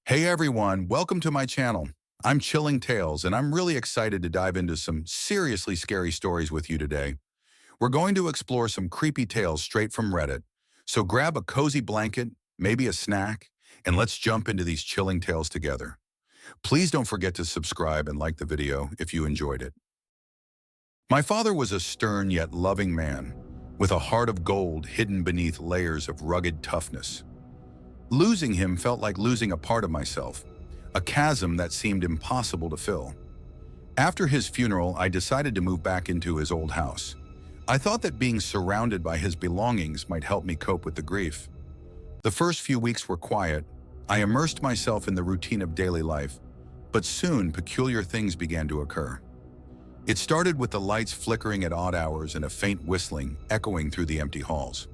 Hey everyone, welcome to my channel. I'm Chilling Tales, and I'm really excited to dive into some seriously scary stories with you today. We're going to explore some creepy tales straight from Reddit. So grab a cozy blanket, maybe a snack, and let's jump into these chilling tales together. Please don't forget to subscribe and like the video if you enjoyed it. My father was a stern yet loving man, with a heart of gold hidden beneath layers of rugged toughness. Losing him felt like losing a part of myself, a chasm that seemed impossible to fill. After his funeral, I decided to move back into his old house. I thought that being surrounded by his belongings might help me cope with the grief. The first few weeks were quiet. I immersed myself in the routine of daily life, but soon peculiar things began to occur. It started with the lights flickering at odd hours and a faint whistling echoing through the empty halls.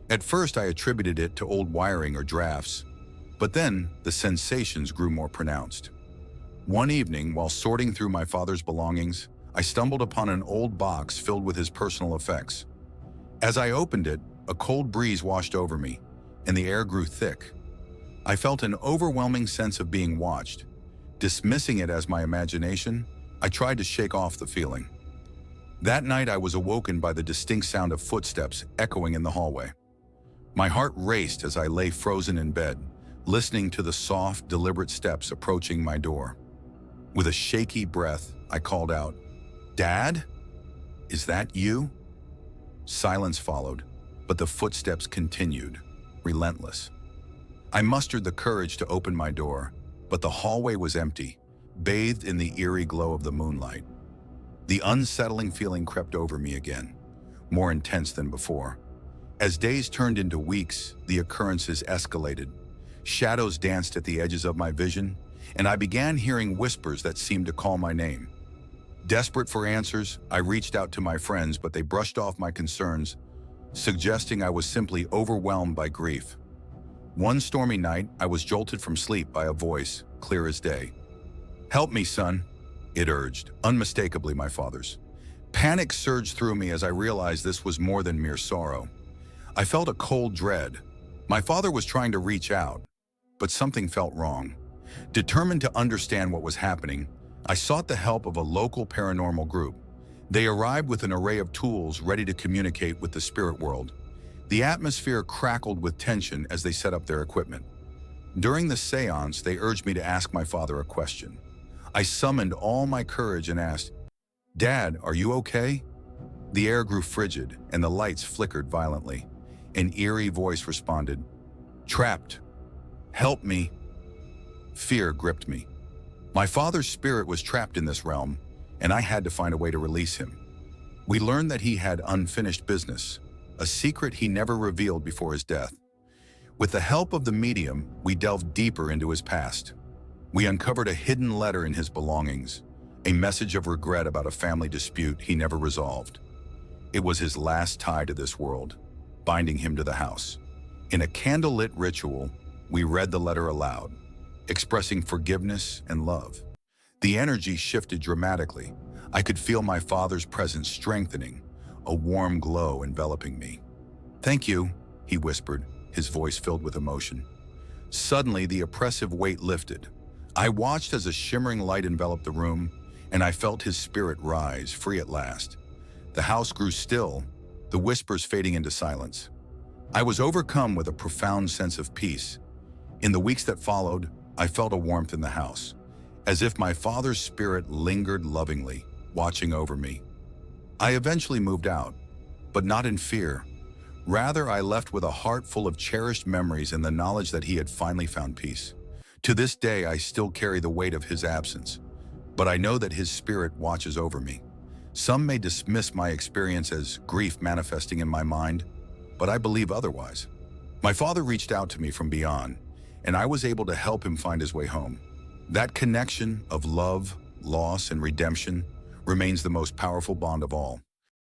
At first, I attributed it to old wiring or drafts, but then the sensations grew more pronounced. One evening, while sorting through my father's belongings, I stumbled upon an old box filled with his personal effects. As I opened it, a cold breeze washed over me, and the air grew thick. I felt an overwhelming sense of being watched. Dismissing it as my imagination, I tried to shake off the feeling. That night, I was awoken by the distinct sound of footsteps echoing in the hallway. My heart raced as I lay frozen in bed, listening to the soft, deliberate steps approaching my door. With a shaky breath, I called out, "Dad? Is that you?" Silence followed, but the footsteps continued, relentless. I mustered the courage to open my door, but the hallway was empty, bathed in the eerie glow of the moonlight. The unsettling feeling crept over me again, more intense than before. As days turned into weeks, the occurrences escalated. Shadows danced at the edges of my vision, and I began hearing whispers that seemed to call my name. Desperate for answers, I reached out to my friends, but they brushed off my concerns, suggesting I was simply overwhelmed by grief. One stormy night, I was jolted from sleep by a voice, clear as day. "Help me, son," it urged, unmistakably my father's. Panic surged through me as I realized this was more than mere sorrow. I felt a cold dread. My father was trying to reach out, but something felt wrong. Determined to understand what was happening, I sought the help of a local paranormal group. They arrived with an array of tools ready to communicate with the spirit world. The atmosphere crackled with tension as they set up their equipment. During the seance, they urged me to ask my father a question. I summoned all my courage and asked, "Dad, are you okay?" The air grew frigid and the lights flickered violently. An eerie voice responded, "Trapped. Help me." Fear gripped me. My father's spirit was trapped in this realm, and I had to find a way to release him. We learned that he had unfinished business, a secret he never revealed before his death. With the help of the medium, we delved deeper into his past. We uncovered a hidden letter in his belongings, a message of regret about a family dispute he never resolved. It was his last tie to this world, binding him to the house. In a candlelit ritual, we read the letter aloud, expressing forgiveness and love. The energy shifted dramatically. I could feel my father's presence strengthening, a warm glow enveloping me. "Thank you," he whispered, his voice filled with emotion. Suddenly, the oppressive weight lifted. I watched as a shimmering light enveloped the room, and I felt his spirit rise, free at last. The house grew still, the whispers fading into silence. I was overcome with a profound sense of peace. In the weeks that followed, I felt a warmth in the house, as if my father's spirit lingered lovingly, watching over me. I eventually moved out, but not in fear. Rather, I left with a heart full of cherished memories and the knowledge that he had finally found peace. To this day, I still carry the weight of his absence, but I know that his spirit watches over me. Some may dismiss my experience as grief manifesting in my mind, but I believe otherwise. My father reached out to me from beyond, and I was able to help him find his way home. That connection of love, loss, and redemption remains the most powerful bond of all.